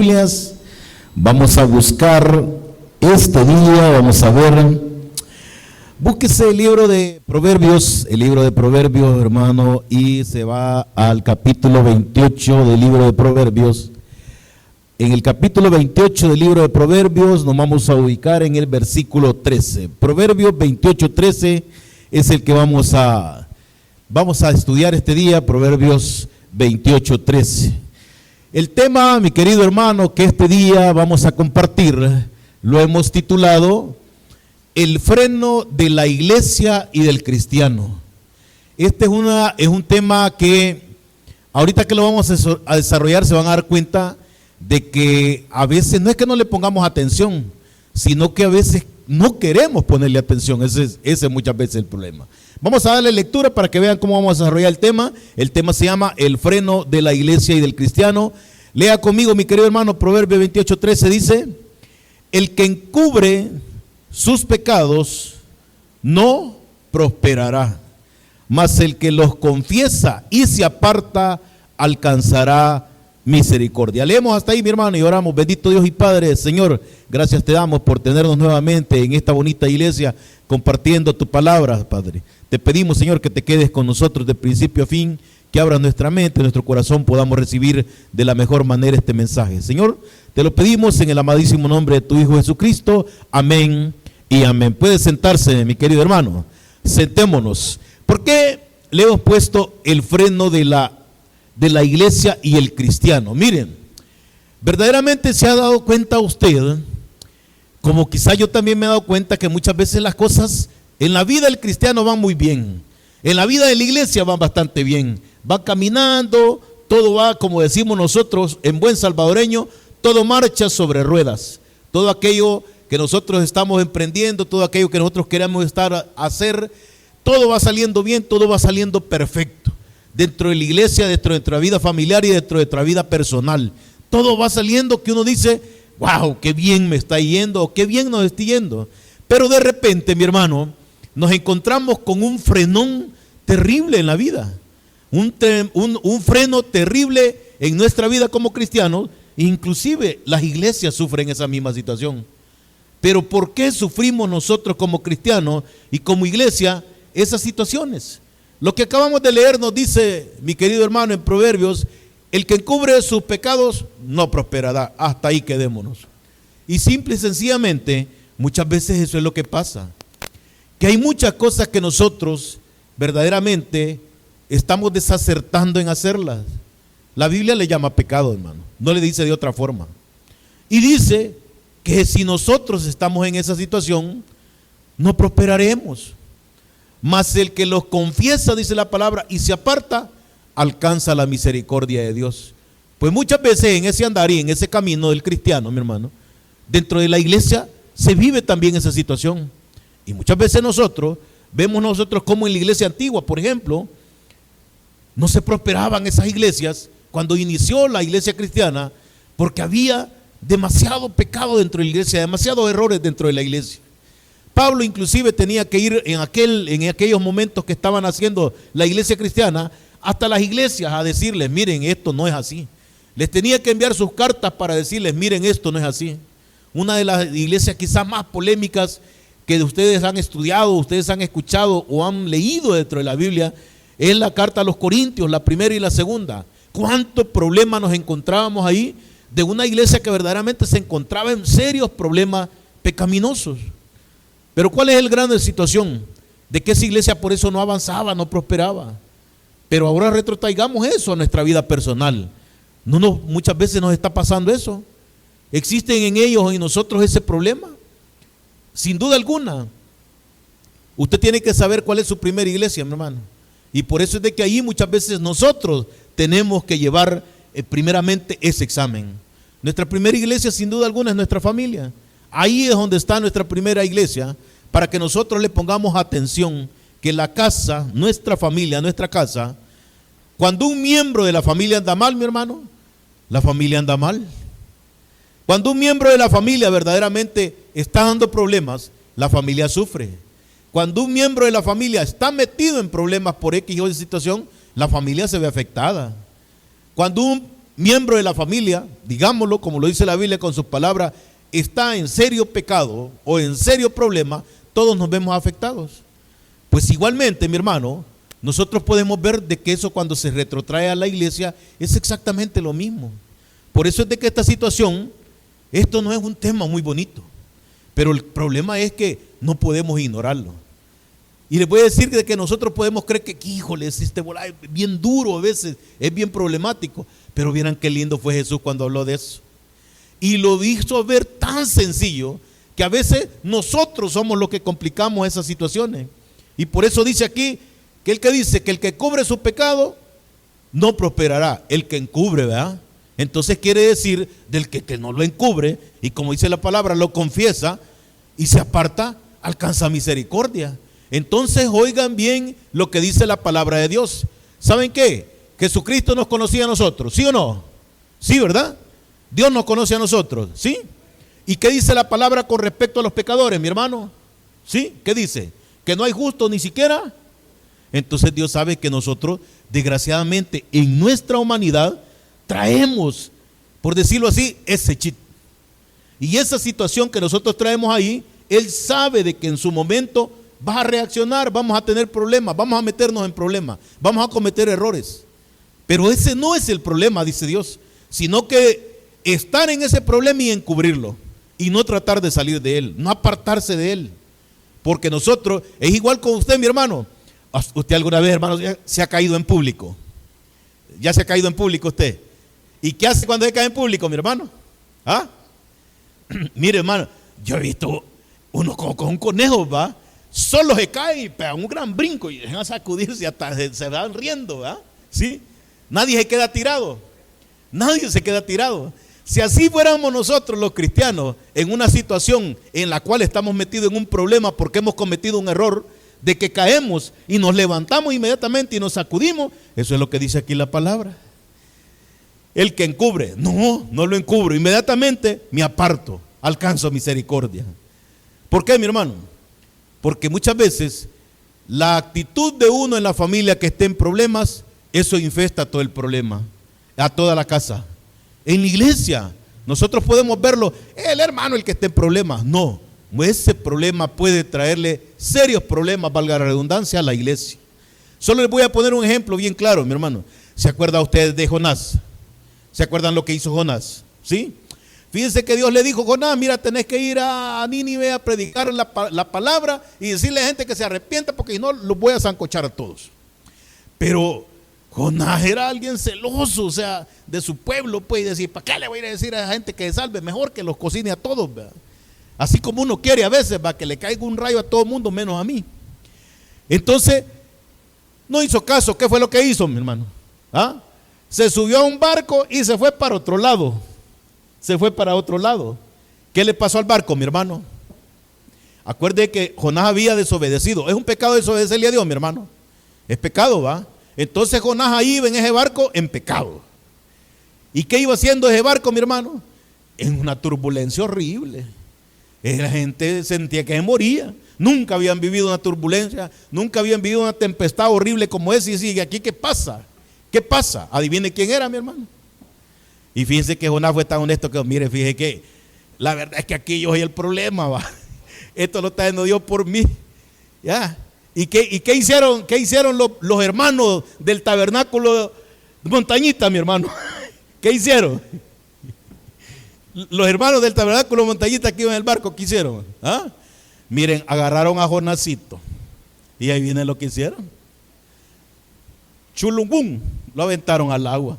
Biblias, vamos a buscar este día, vamos a ver, búsquese el libro de Proverbios, hermano, y se va al capítulo 28 del libro de Proverbios. En el capítulo 28 del libro de Proverbios nos vamos a ubicar en el versículo 13. Proverbios 28:13 es el que vamos a estudiar este día, Proverbios 28:13. El tema, mi querido hermano, que este día vamos a compartir, lo hemos titulado El freno de la iglesia y del cristiano. Este es un tema que ahorita que lo vamos a desarrollar se van a dar cuenta de que a veces no es que no le pongamos atención, sino que a veces no queremos ponerle atención. Ese es muchas veces el problema. Vamos a darle lectura para que vean cómo vamos a desarrollar el tema. El tema se llama El freno de la iglesia y del cristiano. Lea conmigo, mi querido hermano, Proverbios 28:13 dice: el que encubre sus pecados no prosperará, mas el que los confiesa y se aparta alcanzará misericordia. Leemos hasta ahí, mi hermano, y oramos. Bendito Dios y Padre, Señor, gracias te damos por tenernos nuevamente en esta bonita iglesia compartiendo tu palabra, Padre. Te pedimos, Señor, que te quedes con nosotros de principio a fin, que abras nuestra mente, nuestro corazón, podamos recibir de la mejor manera este mensaje. Señor, te lo pedimos en el amadísimo nombre de tu Hijo Jesucristo. Amén y amén. Puede sentarse, mi querido hermano. Sentémonos. ¿Por qué le hemos puesto el freno de la iglesia y el cristiano? Miren, verdaderamente se ha dado cuenta usted, como quizá yo también me he dado cuenta, que muchas veces las cosas en la vida del cristiano van muy bien, en la vida de la iglesia van bastante bien, va caminando, todo va, como decimos nosotros en buen salvadoreño, todo marcha sobre ruedas. Todo aquello que nosotros estamos emprendiendo, todo aquello que nosotros queremos hacer, todo va saliendo bien, todo va saliendo perfecto. Dentro de la iglesia, dentro de nuestra vida familiar y dentro de nuestra vida personal. Todo va saliendo que uno dice, wow, qué bien me está yendo, o qué bien nos está yendo. Pero de repente, mi hermano, nos encontramos con un frenón terrible en la vida. Un freno terrible en nuestra vida como cristianos. Inclusive las iglesias sufren esa misma situación. Pero ¿por qué sufrimos nosotros como cristianos y como iglesia esas situaciones? Lo que acabamos de leer nos dice, mi querido hermano, en Proverbios: el que encubre sus pecados no prosperará. Hasta ahí quedémonos. Y simple y sencillamente, muchas veces eso es lo que pasa. Que hay muchas cosas que nosotros verdaderamente estamos desacertando en hacerlas. La Biblia le llama pecado, hermano. No le dice de otra forma. Y dice que si nosotros estamos en esa situación, no prosperaremos. Mas el que los confiesa, dice la palabra, y se aparta, alcanza la misericordia de Dios. Pues muchas veces en ese andar y en ese camino del cristiano, mi hermano, dentro de la iglesia se vive también esa situación. Y muchas veces vemos como en la iglesia antigua, por ejemplo, no se prosperaban esas iglesias cuando inició la iglesia cristiana, porque había demasiado pecado dentro de la iglesia, demasiados errores dentro de la iglesia. Pablo inclusive tenía que ir en aquellos momentos que estaban haciendo la iglesia cristiana, hasta las iglesias a decirles, miren, esto no es así. Les tenía que enviar sus cartas para decirles, miren, esto no es así. Una de las iglesias quizás más polémicas que ustedes han estudiado, ustedes han escuchado o han leído dentro de la Biblia, es la carta a los Corintios, la primera y la segunda. ¿Cuántos problemas nos encontrábamos ahí de una iglesia que verdaderamente se encontraba en serios problemas pecaminosos? Pero ¿cuál es el grano de situación? De que esa iglesia por eso no avanzaba, no prosperaba. Pero ahora retrotraigamos eso a nuestra vida personal. Muchas veces nos está pasando eso. ¿Existen en ellos y en nosotros ese problema? Sin duda alguna. Usted tiene que saber cuál es su primera iglesia, mi hermano. Y por eso es de que ahí muchas veces nosotros tenemos que llevar primeramente ese examen. Nuestra primera iglesia, sin duda alguna, es nuestra familia. Ahí es donde está nuestra primera iglesia, para que nosotros le pongamos atención, que la casa, nuestra familia, nuestra casa, cuando un miembro de la familia anda mal, mi hermano, la familia anda mal. Cuando un miembro de la familia verdaderamente está dando problemas, la familia sufre. Cuando un miembro de la familia está metido en problemas por X o Y situación, la familia se ve afectada. Cuando miembro de la familia, digámoslo como lo dice la Biblia con sus palabras, está en serio pecado o en serio problema, todos nos vemos afectados. Pues igualmente, mi hermano, nosotros podemos ver de que eso cuando se retrotrae a la iglesia es exactamente lo mismo. Por eso es de que esta situación, esto no es un tema muy bonito, pero el problema es que no podemos ignorarlo. Y les voy a decir de que nosotros podemos creer que, híjole, este volado es bien duro a veces, es bien problemático, pero vieran qué lindo fue Jesús cuando habló de eso. Y lo hizo ver tan sencillo que a veces nosotros somos los que complicamos esas situaciones. Y por eso dice aquí que el que dice que el que cubre su pecado no prosperará, el que encubre, ¿verdad? Entonces quiere decir del que no lo encubre y como dice la palabra, lo confiesa y se aparta, alcanza misericordia. Entonces oigan bien lo que dice la palabra de Dios. ¿Saben qué? Jesucristo nos conocía a nosotros, ¿sí o no? Sí, ¿verdad? Dios nos conoce a nosotros, ¿sí? ¿Y qué dice la palabra con respecto a los pecadores, mi hermano? ¿Sí? ¿Qué dice? Que no hay justo ni siquiera. Entonces Dios sabe que nosotros, desgraciadamente, en nuestra humanidad, traemos, por decirlo así, ese chip. Y esa situación que nosotros traemos ahí, Él sabe de que en su momento vas a reaccionar, vamos a tener problemas, vamos a meternos en problemas, vamos a cometer errores. Pero ese no es el problema, dice Dios, sino que estar en ese problema y encubrirlo y no tratar de salir de él, no apartarse de él. Porque nosotros, es igual con usted, mi hermano. ¿Usted alguna vez, hermano, se ha caído en público? ¿Ya se ha caído en público usted? ¿Y qué hace cuando se cae en público, mi hermano? ¿Ah? Mire, hermano, yo he visto uno como con un conejo, ¿va? Solo se cae y pega un gran brinco y dejan sacudirse hasta se van riendo, ¿va? ¿Sí? Nadie se queda tirado. Nadie se queda tirado. Si así fuéramos nosotros los cristianos en una situación en la cual estamos metidos en un problema porque hemos cometido un error, de que caemos y nos levantamos inmediatamente y nos sacudimos, eso es lo que dice aquí la palabra. El que encubre, no lo encubro, inmediatamente me aparto, alcanzo misericordia. ¿Por qué, mi hermano? Porque muchas veces la actitud de uno en la familia que esté en problemas, eso infesta todo el problema, a toda la casa. En la iglesia, nosotros podemos verlo, el hermano el que esté en problemas, no, ese problema puede traerle serios problemas, valga la redundancia, a la iglesia. Solo les voy a poner un ejemplo bien claro, mi hermano. ¿Se acuerdan ustedes de Jonás? ¿Se acuerdan lo que hizo Jonás? ¿Sí? Fíjense que Dios le dijo: Jonás, mira, tenés que ir a Nínive a predicar la palabra y decirle a la gente que se arrepienta, porque si no, los voy a zancochar a todos. Pero Jonás era alguien celoso, o sea, de su pueblo, pues, y decir: ¿para qué le voy a ir a decir a la gente que se salve? Mejor que los cocine a todos, ¿verdad? Así como uno quiere a veces, va, que le caiga un rayo a todo el mundo menos a mí. Entonces, no hizo caso. ¿Qué fue lo que hizo, mi hermano? ¿Ah? Se subió a un barco y se fue para otro lado. Se fue para otro lado. ¿Qué le pasó al barco, mi hermano? Acuerde que Jonás había desobedecido. Es un pecado desobedecerle a Dios, mi hermano. Es pecado, ¿va? Entonces Jonás ahí iba en ese barco en pecado. ¿Y qué iba haciendo ese barco, mi hermano? En una turbulencia horrible. La gente sentía que se moría. Nunca habían vivido una turbulencia, nunca habían vivido una tempestad horrible como esa. Y decía: ¿aquí qué pasa? ¿Qué pasa? Adivine quién era, mi hermano. Y fíjense que Jonás fue tan honesto que, mire, fíjense que la verdad es que aquí yo soy el problema, va. Esto lo está haciendo Dios por mí. ¿Ya? ¿Y qué hicieron los hermanos del tabernáculo Montañita, mi hermano? ¿Qué hicieron? Los hermanos del tabernáculo Montañita que iban en el barco, ¿qué hicieron? ¿Ah? Miren, agarraron a Jonasito y ahí viene lo que hicieron. Chulungún, lo aventaron al agua.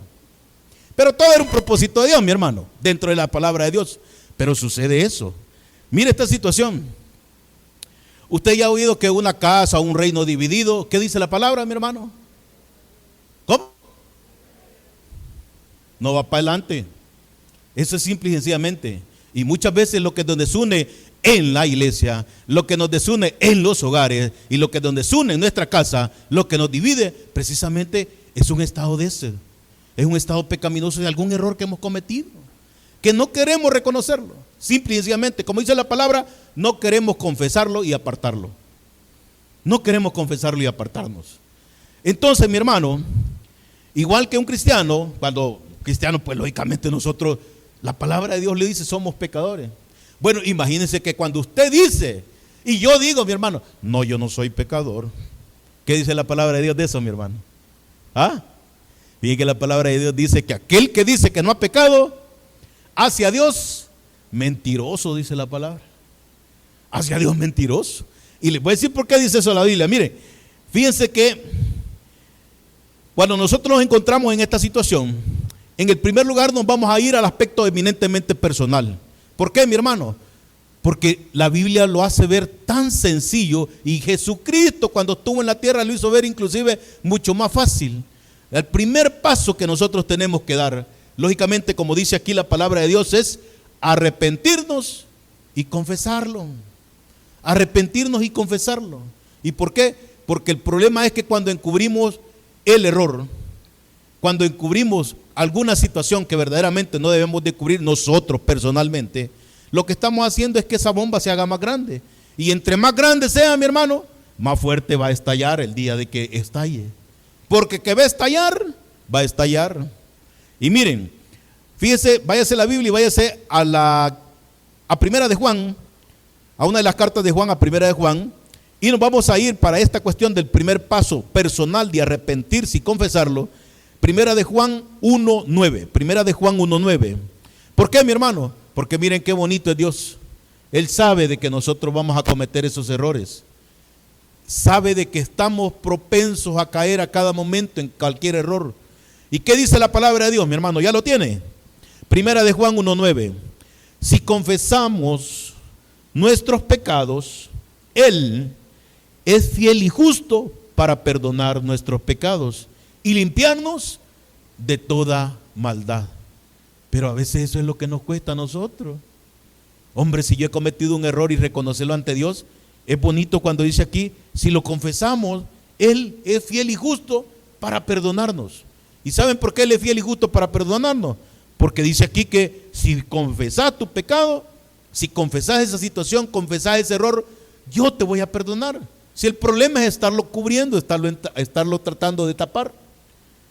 Pero todo era un propósito de Dios, mi hermano, dentro de la palabra de Dios. Pero sucede eso. Mire esta situación. Usted ya ha oído que una casa, un reino dividido, ¿qué dice la palabra, mi hermano? ¿Cómo? No va para adelante. Eso es simple y sencillamente. Y muchas veces lo que nos desune en la iglesia, lo que nos desune en los hogares y lo que nos desune en nuestra casa, lo que nos divide, precisamente es un estado de ese. Es un estado pecaminoso de algún error que hemos cometido, que no queremos reconocerlo. Simple y sencillamente, como dice la palabra, no queremos confesarlo y apartarlo. No queremos confesarlo y apartarnos. Entonces, mi hermano, igual que un cristiano, cuando cristianos, pues lógicamente nosotros, la palabra de Dios le dice, somos pecadores. Bueno, imagínense que cuando usted dice, y yo digo, mi hermano, no, yo no soy pecador. ¿Qué dice la palabra de Dios de eso, mi hermano? ¿Ah? Fíjense que la palabra de Dios dice que aquel que dice que no ha pecado, hace a Dios mentiroso, dice la palabra. Hace a Dios mentiroso. Y les voy a decir por qué dice eso la Biblia. Mire, fíjense que cuando nosotros nos encontramos en esta situación, en el primer lugar nos vamos a ir al aspecto eminentemente personal. ¿Por qué, mi hermano? Porque la Biblia lo hace ver tan sencillo, y Jesucristo cuando estuvo en la tierra lo hizo ver inclusive mucho más fácil. El primer paso que nosotros tenemos que dar, lógicamente, como dice aquí la palabra de Dios, es arrepentirnos y confesarlo. Arrepentirnos y confesarlo. ¿Y por qué? Porque el problema es que cuando encubrimos el error, cuando encubrimos alguna situación que verdaderamente no debemos de cubrir nosotros personalmente, lo que estamos haciendo es que esa bomba se haga más grande. Y entre más grande sea, mi hermano, más fuerte va a estallar el día de que estalle. Porque que va a estallar, va a estallar. Y miren, fíjese, váyase a la Biblia y váyase a Primera de Juan, a una de las cartas de Juan, a Primera de Juan, y nos vamos a ir para esta cuestión del primer paso personal de arrepentirse y confesarlo. Primera de Juan 1:9. Primera de Juan 1:9. ¿Por qué, mi hermano? Porque miren qué bonito es Dios. Él sabe de que nosotros vamos a cometer esos errores. Sabe de que estamos propensos a caer a cada momento en cualquier error. ¿Y qué dice la palabra de Dios, mi hermano? ¿Ya lo tiene? Primera de Juan 1:9. Si confesamos nuestros pecados, Él es fiel y justo para perdonar nuestros pecados y limpiarnos de toda maldad. Pero a veces eso es lo que nos cuesta a nosotros. Hombre, si yo he cometido un error y reconocerlo ante Dios, es bonito cuando dice aquí, si lo confesamos, Él es fiel y justo para perdonarnos. ¿Y saben por qué Él es fiel y justo para perdonarnos? Porque dice aquí que si confesás tu pecado, si confesás esa situación, confesás ese error, yo te voy a perdonar. Si el problema es estarlo cubriendo, estarlo tratando de tapar.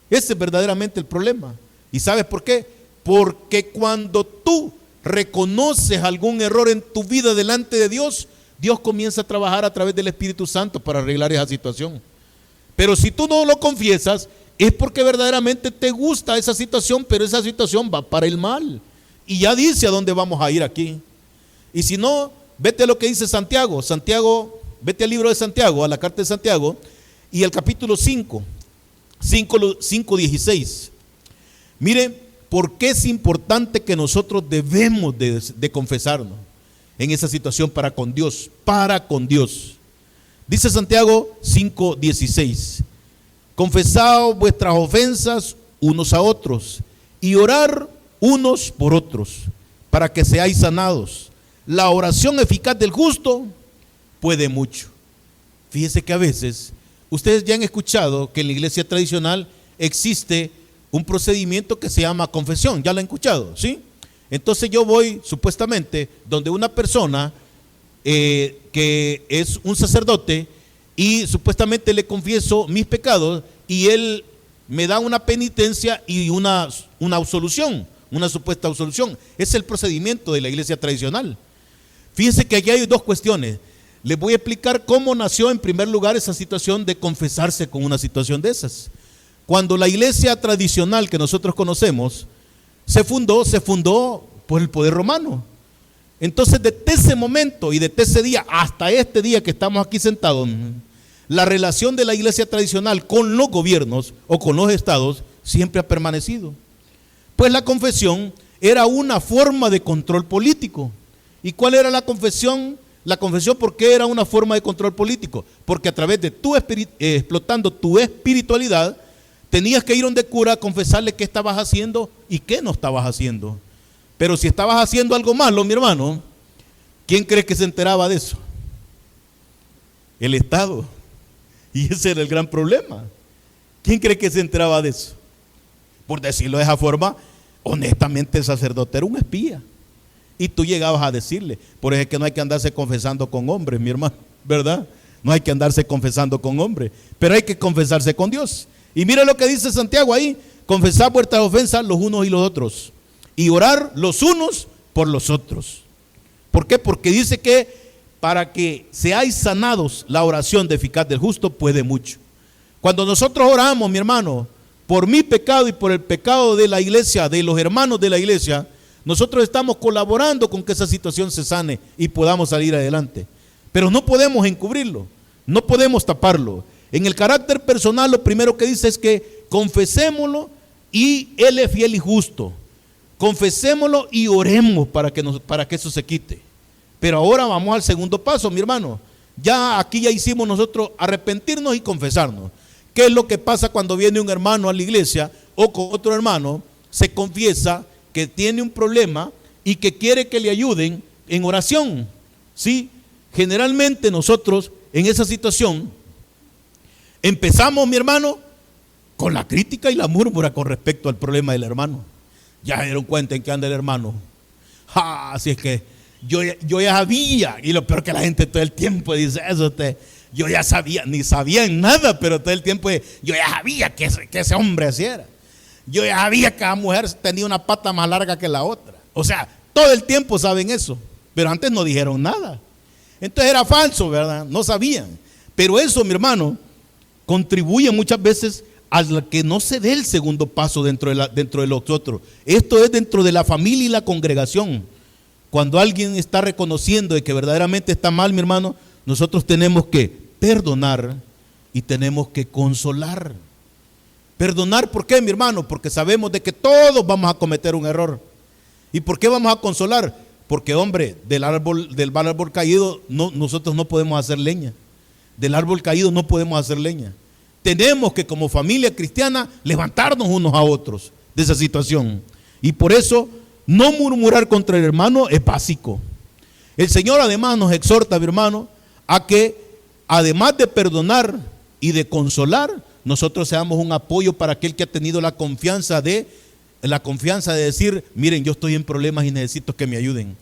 Ese es verdaderamente el problema. ¿Y sabes por qué? Porque cuando tú reconoces algún error en tu vida delante de Dios, Dios comienza a trabajar a través del Espíritu Santo para arreglar esa situación. Pero si tú no lo confiesas, es porque verdaderamente te gusta esa situación, pero esa situación va para el mal. Y ya dice a dónde vamos a ir aquí. Y si no, vete a lo que dice Santiago. Vete al libro de Santiago, a la carta de Santiago, y el capítulo 5:16. Mire, ¿por qué es importante que nosotros debemos de confesarnos en esa situación para con Dios? Para con Dios. Dice Santiago 5:16. Confesad vuestras ofensas unos a otros y orar unos por otros para que seáis sanados. La oración eficaz del justo puede mucho. Fíjese que a veces, ustedes ya han escuchado que en la iglesia tradicional existe un procedimiento que se llama confesión. ¿Ya lo han escuchado? ¿Sí? Entonces yo voy supuestamente donde una persona que es un sacerdote y supuestamente le confieso mis pecados y él me da una penitencia y una absolución, una supuesta absolución. Es el procedimiento de la iglesia tradicional. Fíjense que aquí hay dos cuestiones. Les voy a explicar cómo nació en primer lugar esa situación de confesarse con una situación de esas. Cuando la iglesia tradicional que nosotros conocemos se fundó por el poder romano. Entonces, desde ese momento y desde ese día hasta este día que estamos aquí sentados, la relación de la iglesia tradicional con los gobiernos o con los estados siempre ha permanecido. Pues la confesión era una forma de control político. ¿Y cuál era la confesión? La confesión, ¿por qué era una forma de control político? Porque a través de explotando tu espiritualidad, tenías que ir donde cura a confesarle qué estabas haciendo y qué no estabas haciendo. Pero si estabas haciendo algo malo, mi hermano, ¿quién cree que se enteraba de eso? El Estado. Y ese era el gran problema. ¿Quién cree que se enteraba de eso? Por decirlo de esa forma, honestamente el sacerdote era un espía. Y tú llegabas a decirle, por eso es que no hay que andarse confesando con hombres, mi hermano, ¿verdad? No hay que andarse confesando con hombres, pero hay que confesarse con Dios. Y mira lo que dice Santiago ahí, confesad vuestras ofensas los unos y los otros, y orar los unos por los otros. ¿Por qué? Porque dice que para que seáis sanados, la oración de eficaz del justo puede mucho. Cuando nosotros oramos, mi hermano, por mi pecado y por el pecado de la iglesia, de los hermanos de la iglesia, nosotros estamos colaborando con que esa situación se sane y podamos salir adelante. Pero no podemos encubrirlo, no podemos taparlo. En el carácter personal, lo primero que dice es que confesémoslo y Él es fiel y justo. Confesémoslo y oremos para que eso se quite. Pero ahora vamos al segundo paso, mi hermano. Aquí ya hicimos nosotros arrepentirnos y confesarnos. ¿Qué es lo que pasa cuando viene un hermano a la iglesia o con otro hermano? Se confiesa que tiene un problema y que quiere que le ayuden en oración. ¿Sí? Generalmente nosotros en esa situación empezamos, mi hermano, con la crítica y la murmura con respecto al problema del hermano. Ya se dieron cuenta en qué anda el hermano. Así es que yo ya sabía, y lo peor que la gente todo el tiempo dice eso, yo ya sabía, ni sabía en nada, pero todo el tiempo yo ya sabía que ese hombre así era. Yo ya sabía que la mujer tenía una pata más larga que la otra. O sea, todo el tiempo saben eso, pero antes no dijeron nada. Entonces era falso, ¿verdad? No sabían. Pero eso, mi hermano, contribuye muchas veces a que no se dé el segundo paso dentro de los otros. Esto es dentro de la familia y la congregación. Cuando alguien está reconociendo de que verdaderamente está mal, mi hermano, nosotros tenemos que perdonar y tenemos que consolar. Perdonar, ¿por qué, mi hermano? Porque sabemos de que todos vamos a cometer un error. ¿Y por qué vamos a consolar? Porque, hombre, del árbol caído nosotros no podemos hacer leña. Del árbol caído no podemos hacer leña. Tenemos que, como familia cristiana, levantarnos unos a otros de esa situación. Y por eso, no murmurar contra el hermano es básico. El Señor además nos exhorta, mi hermano, a que además de perdonar y de consolar, nosotros seamos un apoyo para aquel que ha tenido la confianza de decir, miren, yo estoy en problemas y necesito que me ayuden.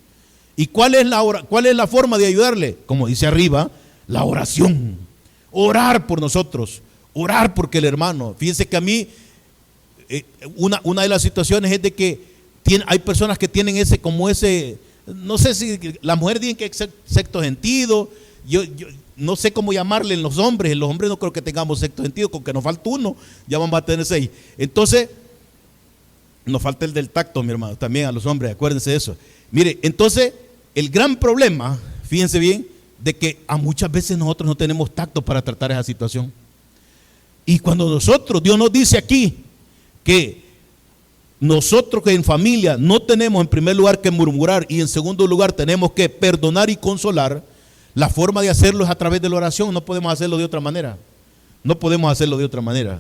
¿Y cuál es la forma de ayudarle? Como dice arriba, la oración. Orar por nosotros, orar porque el hermano. Fíjense que a mí, una de las situaciones es de que hay personas que tienen no sé si la mujer dice que es sexto sentido, yo no sé cómo llamarle en los hombres no creo que tengamos sexto sentido, con que nos falta uno, ya vamos a tener 6. Entonces, nos falta el del tacto, mi hermano, también a los hombres, acuérdense de eso. Mire, entonces, el gran problema, fíjense bien, de que a muchas veces nosotros no tenemos tacto para tratar esa situación. Y cuando Dios nos dice aquí que nosotros que en familia no tenemos en primer lugar que murmurar y en segundo lugar tenemos que perdonar y consolar, la forma de hacerlo es a través de la oración. No podemos hacerlo de otra manera. No podemos hacerlo de otra manera.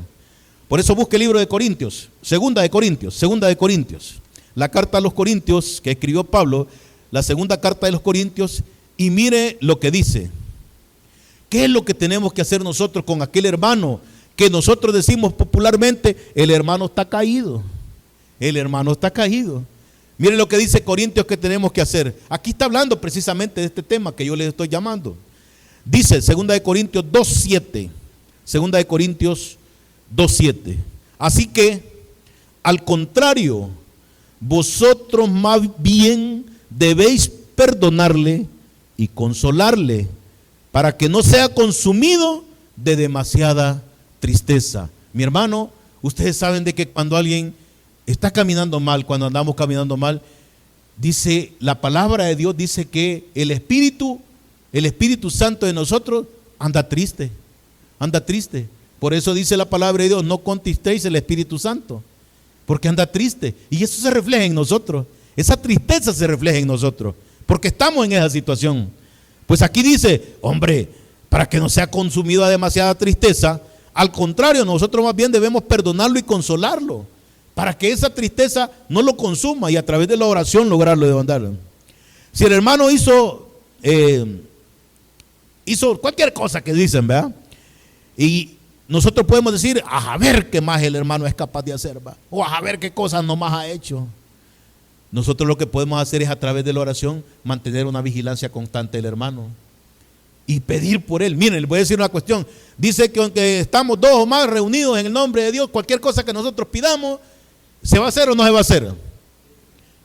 Por eso busque el libro de Corintios, segunda de Corintios, la carta a los Corintios que escribió Pablo, la segunda carta de los Corintios, y mire lo que dice. ¿Qué es lo que tenemos que hacer nosotros con aquel hermano que nosotros decimos popularmente, el hermano está caído? El hermano está caído. Mire lo que dice Corintios que tenemos que hacer. Aquí está hablando precisamente de este tema que yo les estoy llamando. Dice 2 de Corintios 2:7. 2 de Corintios 2:7. Así que, al contrario, vosotros más bien debéis perdonarle y consolarle para que no sea consumido de demasiada tristeza. Mi hermano, ustedes saben de que cuando alguien está caminando mal, cuando andamos caminando mal, dice la palabra de Dios, dice que el Espíritu Santo de nosotros anda triste. Por eso dice la palabra de Dios, no contristéis el Espíritu Santo, porque anda triste. Y eso se refleja en nosotros, esa tristeza se refleja en nosotros, porque estamos en esa situación. Pues aquí dice, hombre, para que no sea consumido a demasiada tristeza, al contrario, nosotros más bien debemos perdonarlo y consolarlo, para que esa tristeza no lo consuma y a través de la oración lograrlo de mandarlo. Si el hermano hizo cualquier cosa que dicen, ¿verdad? Y nosotros podemos decir, a ver qué más el hermano es capaz de hacer, ¿verdad? O a ver qué cosas nomás ha hecho. Nosotros lo que podemos hacer es a través de la oración mantener una vigilancia constante del hermano. y pedir por él. Miren, les voy a decir una cuestión. Dice que aunque estamos dos o más reunidos en el nombre de Dios, cualquier cosa que nosotros pidamos, ¿se va a hacer o no se va a hacer?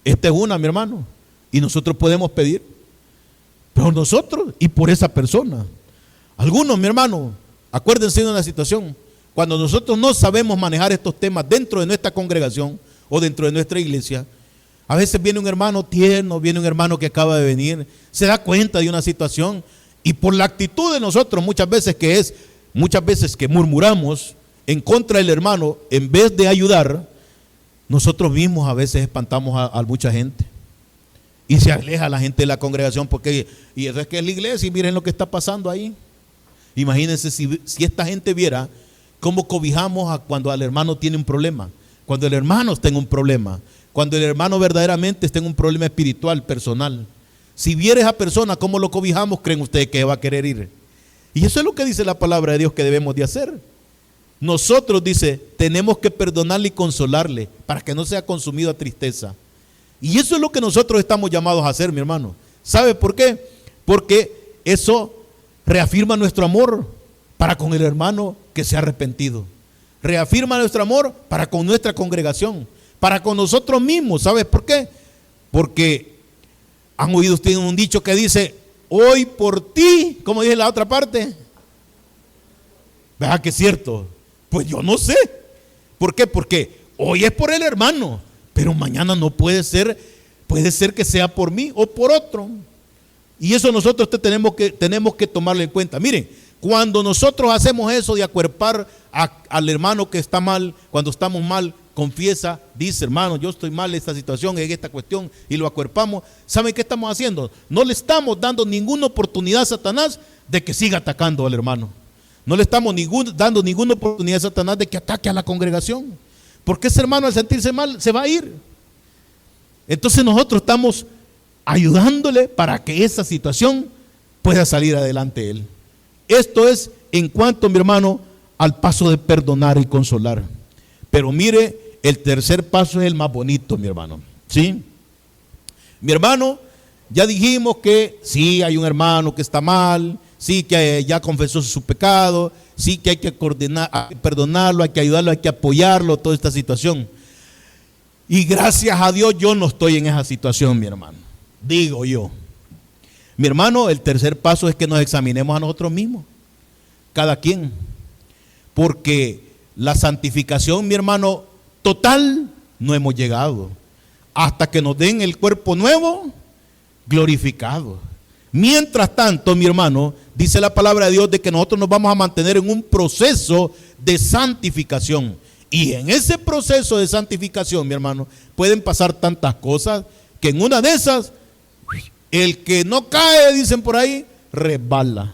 Esta es una, mi hermano. Y nosotros podemos pedir por nosotros y por esa persona. Algunos, mi hermano, acuérdense de una situación. Cuando nosotros no sabemos manejar estos temas dentro de nuestra congregación o dentro de nuestra iglesia, a veces viene un hermano tierno, viene un hermano que acaba de venir, se da cuenta de una situación y por la actitud de nosotros muchas veces que murmuramos en contra del hermano, en vez de ayudar, nosotros mismos a veces espantamos a mucha gente y se aleja la gente de la congregación porque, y eso es que es la iglesia y miren lo que está pasando ahí. Imagínense si esta gente viera cómo cobijamos cuando el hermano tiene un problema, cuando el hermano está en un problema, cuando el hermano verdaderamente está en un problema espiritual, personal. Si viera esa persona cómo lo cobijamos, ¿creen ustedes que va a querer ir? Y eso es lo que dice la palabra de Dios que debemos de hacer. Nosotros, dice, tenemos que perdonarle y consolarle para que no sea consumido a tristeza. Y eso es lo que nosotros estamos llamados a hacer, mi hermano. ¿Sabe por qué? Porque eso reafirma nuestro amor para con el hermano que se ha arrepentido. Reafirma nuestro amor para con nuestra congregación, para con nosotros mismos. ¿Sabes por qué? Porque han oído ustedes un dicho que dice, hoy por ti, como dice la otra parte. ¿Verdad que es cierto? Pues yo no sé. ¿Por qué? Porque hoy es por el hermano, pero mañana no puede ser que sea por mí o por otro. Y eso nosotros tenemos que tomarlo en cuenta. Miren, cuando nosotros hacemos eso de acuerpar al hermano que está mal, cuando estamos mal, confiesa, dice, hermano, yo estoy mal en esta situación, en esta cuestión, y lo acuerpamos, ¿saben qué estamos haciendo? No le estamos dando ninguna oportunidad a Satanás de que siga atacando al hermano. No le estamos dando ninguna oportunidad a Satanás de que ataque a la congregación. Porque ese hermano al sentirse mal se va a ir. Entonces nosotros estamos ayudándole para que esa situación pueda salir adelante él. Esto es en cuanto, mi hermano, al paso de perdonar y consolar. Pero mire, el tercer paso es el más bonito, mi hermano. ¿Sí? Mi hermano, ya dijimos que sí hay un hermano que está mal, sí que ya confesó su pecado, sí que hay que perdonarlo, hay que ayudarlo, hay que apoyarlo, toda esta situación. Y gracias a Dios yo no estoy en esa situación, mi hermano. Digo yo. Mi hermano, el tercer paso es que nos examinemos a nosotros mismos, cada quien. Porque la santificación, mi hermano, total, no hemos llegado. Hasta que nos den el cuerpo nuevo, glorificado. Mientras tanto, mi hermano, dice la palabra de Dios de que nosotros nos vamos a mantener en un proceso de santificación. Y en ese proceso de santificación, mi hermano, pueden pasar tantas cosas que en una de esas, el que no cae, dicen por ahí, resbala.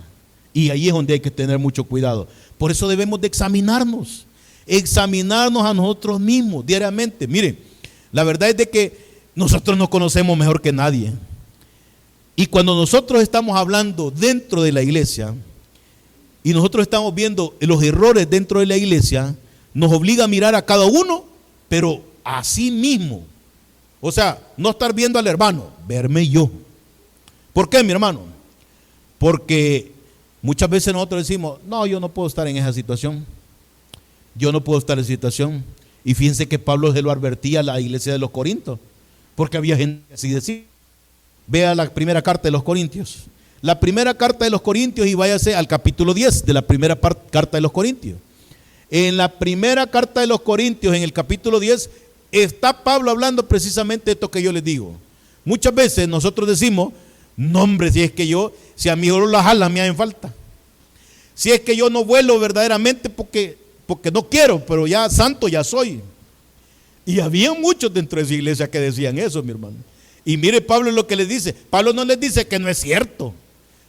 Y ahí es donde hay que tener mucho cuidado. Por eso debemos de examinarnos a nosotros mismos diariamente. Mire, la verdad es de que nosotros nos conocemos mejor que nadie. Y cuando nosotros estamos hablando dentro de la iglesia y nosotros estamos viendo los errores dentro de la iglesia, nos obliga a mirar a cada uno, pero a sí mismo. O sea, no estar viendo al hermano, verme yo. ¿Por qué, mi hermano? Porque muchas veces nosotros decimos, no, yo no puedo estar en esa situación. Yo no puedo estar en esa situación. Y fíjense que Pablo se lo advertía a la iglesia de los Corintios, porque había gente que así decía. Vea la primera carta de los Corintios. La primera carta de los Corintios y váyase al capítulo 10 de la primera carta de los Corintios. En la primera carta de los Corintios, en el capítulo 10, está Pablo hablando precisamente de esto que yo les digo. Muchas veces nosotros decimos, no hombre, si a mí solo las alas me hacen falta. Si es que yo no vuelo verdaderamente porque no quiero, pero ya santo ya soy. Y había muchos dentro de esa iglesia que decían eso, mi hermano. Y mire Pablo lo que les dice. Pablo no les dice que no es cierto.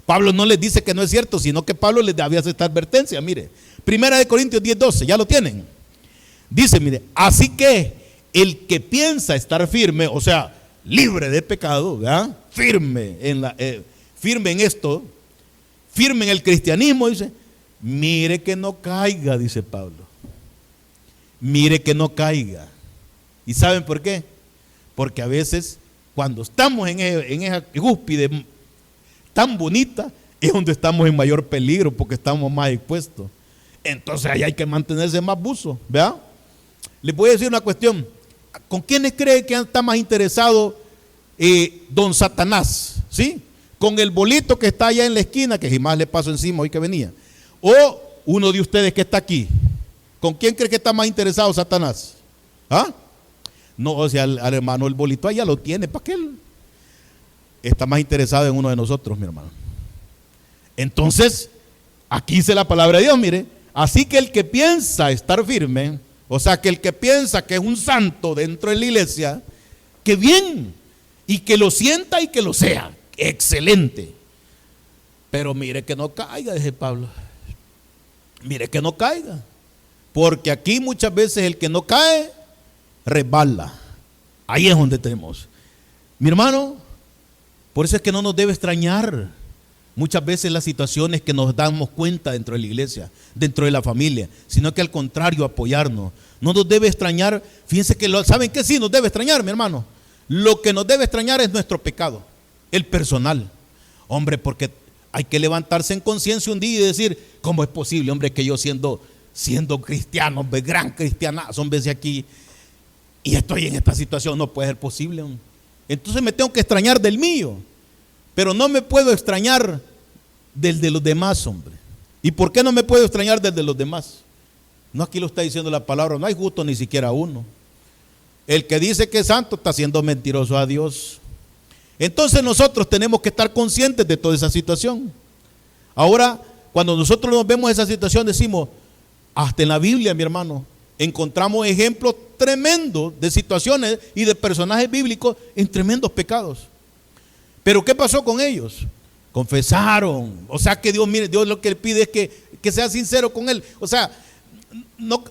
Pablo no les dice que no es cierto, sino que Pablo les había esta advertencia. Mire, Primera de Corintios 10:12, ya lo tienen. Dice, mire, así que el que piensa estar firme, o sea, libre de pecado, ¿verdad? Firme en esto, firme en el cristianismo, dice, mire que no caiga, dice Pablo. Mire que no caiga. ¿Y saben por qué? Porque a veces cuando estamos en esa cúspide tan bonita, es donde estamos en mayor peligro porque estamos más expuestos. Entonces ahí hay que mantenerse más buzo, ¿verdad? Les voy a decir una cuestión. ¿Con quiénes cree que está más interesado don Satanás? ¿Sí? Con el bolito que está allá en la esquina, que jamás le pasó encima hoy que venía. O uno de ustedes que está aquí. ¿Con quién cree que está más interesado Satanás? ¿Ah? No, o sea, al hermano el bolito allá lo tiene. ¿Para qué él está más interesado en uno de nosotros, mi hermano? Entonces, aquí dice la palabra de Dios, mire. Así que el que piensa estar firme, o sea, que el que piensa que es un santo dentro de la iglesia, que bien, y que lo sienta y que lo sea. Excelente. Pero mire que no caiga, dice Pablo. Mire que no caiga. Porque aquí muchas veces el que no cae, resbala. Ahí es donde tenemos. Mi hermano, por eso es que no nos debe extrañar muchas veces las situaciones que nos damos cuenta dentro de la iglesia, dentro de la familia, sino que al contrario, apoyarnos. No nos debe extrañar, fíjense que ¿saben qué sí nos debe extrañar, mi hermano? Lo que nos debe extrañar es nuestro pecado, el personal. Hombre, porque hay que levantarse en conciencia un día y decir, ¿cómo es posible, hombre, que yo siendo cristiano, hombre, gran cristianazo, hombre, de aquí, y estoy en esta situación? No puede ser posible, hombre. Entonces me tengo que extrañar del mío, pero no me puedo extrañar del de los demás, hombre. ¿Y por qué no me puedo extrañar del de los demás? No, aquí lo está diciendo la palabra, no hay justo ni siquiera uno. El que dice que es santo está siendo mentiroso a Dios. Entonces nosotros tenemos que estar conscientes de toda esa situación. Ahora, cuando nosotros nos vemos en esa situación, decimos, hasta en la Biblia, mi hermano, encontramos ejemplos tremendos de situaciones y de personajes bíblicos en tremendos pecados. Pero ¿qué pasó con ellos? Confesaron. O sea que Dios, mire, Dios lo que le pide es que sea sincero con Él. O sea, no,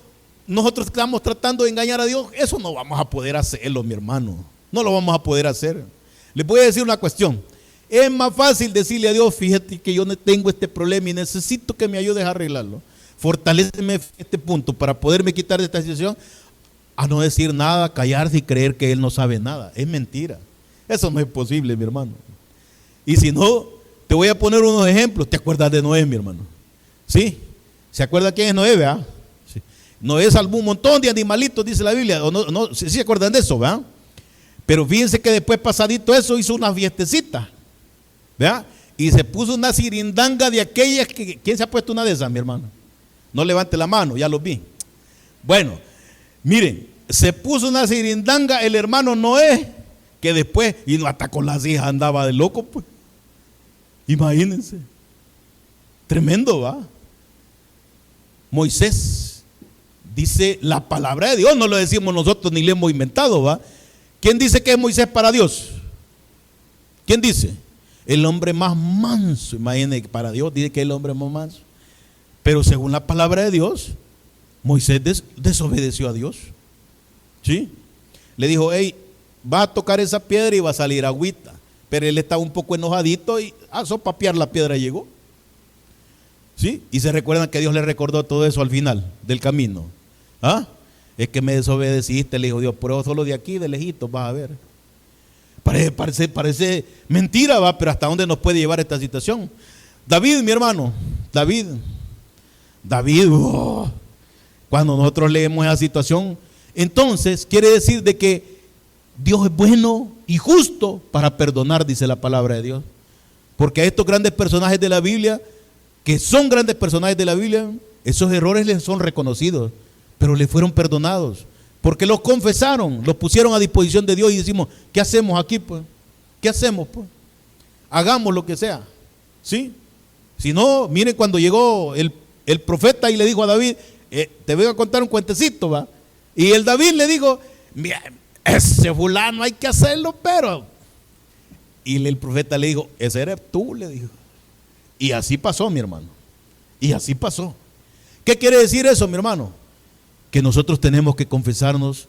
nosotros estamos tratando de engañar a Dios. Eso no vamos a poder hacerlo, mi hermano. No lo vamos a poder hacer. Les voy a decir una cuestión. Es más fácil decirle a Dios, fíjate que yo tengo este problema y necesito que me ayudes a arreglarlo. Fortaléceme en este punto para poderme quitar de esta situación, a no decir nada, callarse y creer que Él no sabe nada. Es mentira. Eso no es posible, mi hermano. Y si no, te voy a poner unos ejemplos. ¿Te acuerdas de Noé, mi hermano? ¿Sí? ¿Se acuerda quién es Noé, verdad? Sí. Noé salvó un montón de animalitos, dice la Biblia. ¿O no, ¿sí se acuerdan de eso, verdad? Pero fíjense que después, pasadito eso, hizo una fiestecita, ¿verdad? Y se puso una sirindanga de aquellas que... ¿Quién se ha puesto una de esas, mi hermano? No levante la mano, ya los vi. Bueno, miren, se puso una sirindanga el hermano Noé, que después, y no, hasta con las hijas andaba de loco, pues. Imagínense. Tremendo, ¿va? Moisés, dice la palabra de Dios, no lo decimos nosotros ni lo hemos inventado, ¿va? ¿Quién dice que es Moisés para Dios? ¿Quién dice? El hombre más manso. Imagínense que para Dios dice que es el hombre más manso. Pero según la palabra de Dios, Moisés desobedeció a Dios. ¿Sí? Le dijo, hey, va a tocar esa piedra y va a salir agüita. Pero él estaba un poco enojadito y a sopapear la piedra llegó. ¿Sí? Y se recuerdan que Dios le recordó todo eso al final del camino. ¿Ah? Es que me desobedeciste, le dijo Dios, pero solo de aquí, de lejitos, vas a ver. Parece mentira, va, pero ¿hasta dónde nos puede llevar esta situación? David, mi hermano, David, cuando nosotros leemos esa situación, entonces quiere decir de que Dios es bueno y justo para perdonar, dice la palabra de Dios. Porque a estos grandes personajes de la Biblia, que son grandes personajes de la Biblia, esos errores les son reconocidos, pero les fueron perdonados. Porque los confesaron, los pusieron a disposición de Dios y decimos, ¿qué hacemos aquí, pues? ¿Qué hacemos, pues? Hagamos lo que sea, ¿sí? Si no, miren cuando llegó el profeta y le dijo a David, te voy a contar un cuentecito, ¿va? Y el David le dijo, mira, ese fulano hay que hacerlo, pero... Y el profeta le dijo, ese eres tú, le dijo. Y así pasó, mi hermano. Y así pasó. ¿Qué quiere decir eso, mi hermano? Que nosotros tenemos que confesarnos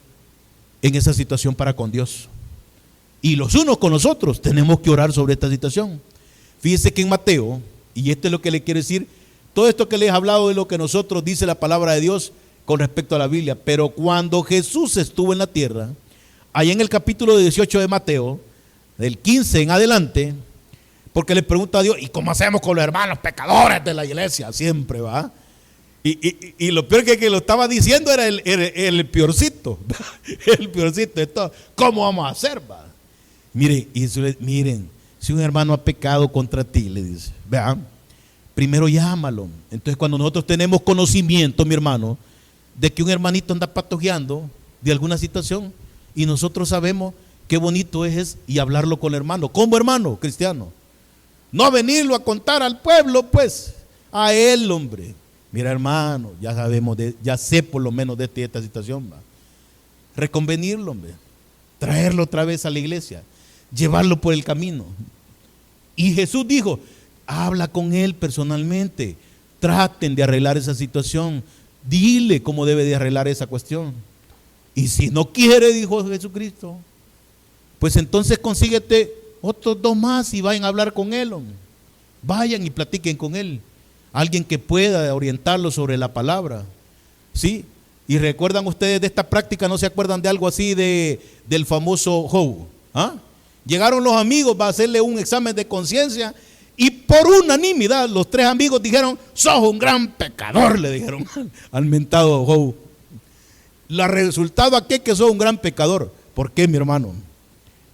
en esa situación para con Dios. Y los unos con los otros tenemos que orar sobre esta situación. Fíjese que en Mateo, y esto es lo que le quiero decir, todo esto que les he hablado de lo que nosotros dice la palabra de Dios con respecto a la Biblia. Pero cuando Jesús estuvo en la tierra, allá en el capítulo 18 de Mateo, del 15 en adelante, Porque le pregunta a Dios, ¿y cómo hacemos con los hermanos pecadores de la iglesia? Siempre, ¿va? Y lo peor que lo estaba diciendo era el peorcito. El peorcito de todo. ¿Cómo vamos a hacer, va? Miren, si un hermano ha pecado contra ti, le dice, vean, primero llámalo. Entonces, cuando nosotros tenemos conocimiento, mi hermano, de que un hermanito anda patojeando de alguna situación, y nosotros sabemos qué bonito es y hablarlo con el hermano, como hermano cristiano. No venirlo a contar al pueblo, pues, a él, hombre. Mira, hermano, ya sabemos, ya sé por lo menos de esta situación, va. Reconvenirlo, hombre. Traerlo otra vez a la iglesia. Llevarlo por el camino. Y Jesús dijo, habla con él personalmente. Traten de arreglar esa situación. Dile cómo debe de arreglar esa cuestión. Y si no quiere, dijo Jesucristo, pues entonces consíguete otros 2 más y vayan a hablar con él, hombre. Vayan y platiquen con él. Alguien que pueda orientarlo sobre la palabra. ¿Sí? Y recuerdan ustedes de esta práctica, ¿no se acuerdan de algo así del famoso Job? ¿Ah? Llegaron los amigos para hacerle un examen de conciencia y por unanimidad los 3 amigos dijeron, sos un gran pecador, le dijeron al mentado Job. El resultado aquí es que sos un gran pecador. ¿Por qué, mi hermano?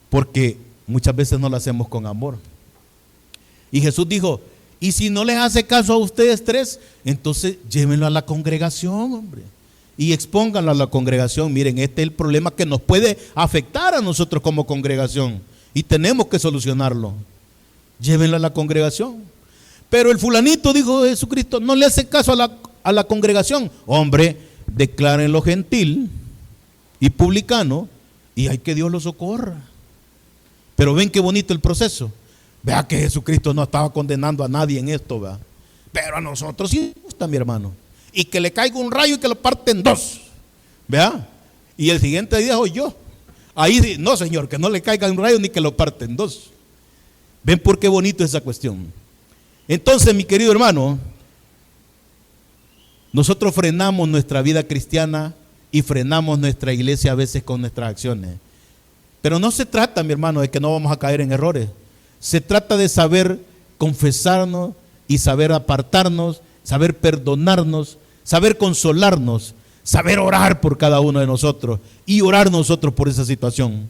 Porque muchas veces no lo hacemos con amor. Y Jesús dijo, y si no les hace caso a ustedes 3, entonces llévenlo a la congregación, hombre. Y expónganlo a la congregación. Miren, este es el problema que nos puede afectar a nosotros como congregación. Y tenemos que solucionarlo. Llévenlo a la congregación. Pero el fulanito, dijo Jesucristo, no le hace caso a la congregación. Hombre, declárenlo gentil y publicano y hay que Dios lo socorra. Pero ven qué bonito el proceso. Vea que Jesucristo no estaba condenando a nadie en esto, ¿verdad? Pero a nosotros sí nos gusta, mi hermano. Y que le caiga un rayo y que lo parten en 2. ¿Vea? Y el siguiente día soy yo. Ahí no, Señor, que no le caiga un rayo ni que lo parten en 2. ¿Ven por qué bonito es esa cuestión? Entonces, mi querido hermano, nosotros frenamos nuestra vida cristiana y frenamos nuestra iglesia a veces con nuestras acciones. Pero no se trata, mi hermano, de que no vamos a caer en errores. Se trata de saber confesarnos y saber apartarnos, saber perdonarnos, saber consolarnos, saber orar por cada uno de nosotros y orar nosotros por esa situación.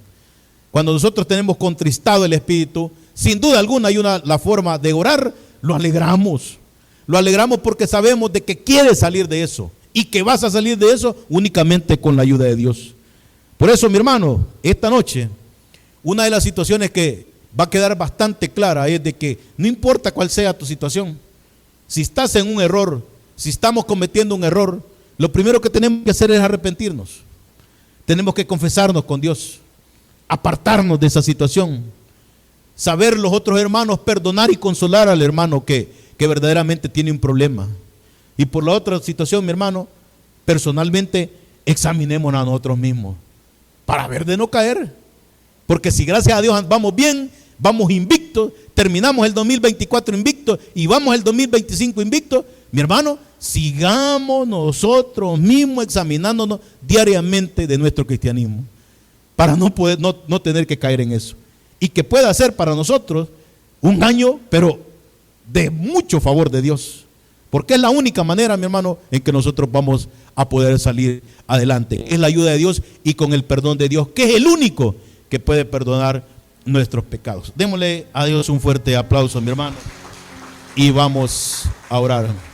Cuando nosotros tenemos contristado el espíritu, sin duda alguna hay la forma de orar, lo alegramos. Lo alegramos porque sabemos de que quieres salir de eso y que vas a salir de eso únicamente con la ayuda de Dios. Por eso, mi hermano, esta noche, una de las situaciones que va a quedar bastante clara es de que no importa cuál sea tu situación, si estás en un error, si estamos cometiendo un error, lo primero que tenemos que hacer es arrepentirnos. Tenemos que confesarnos con Dios, apartarnos de esa situación, saber los otros hermanos, perdonar y consolar al hermano que verdaderamente tiene un problema. Y por la otra situación, mi hermano, personalmente examinémonos a nosotros mismos para ver de no caer. Porque si gracias a Dios vamos bien, vamos invictos, terminamos el 2024 invicto y vamos el 2025 invicto, mi hermano, sigamos nosotros mismos examinándonos diariamente de nuestro cristianismo para no tener que caer en eso. Y que pueda ser para nosotros un año, pero de mucho favor de Dios. Porque es la única manera, mi hermano, en que nosotros vamos a poder salir adelante. Es la ayuda de Dios y con el perdón de Dios, que es el único que puede perdonar nuestros pecados. Démosle a Dios un fuerte aplauso, mi hermano, y vamos a orar.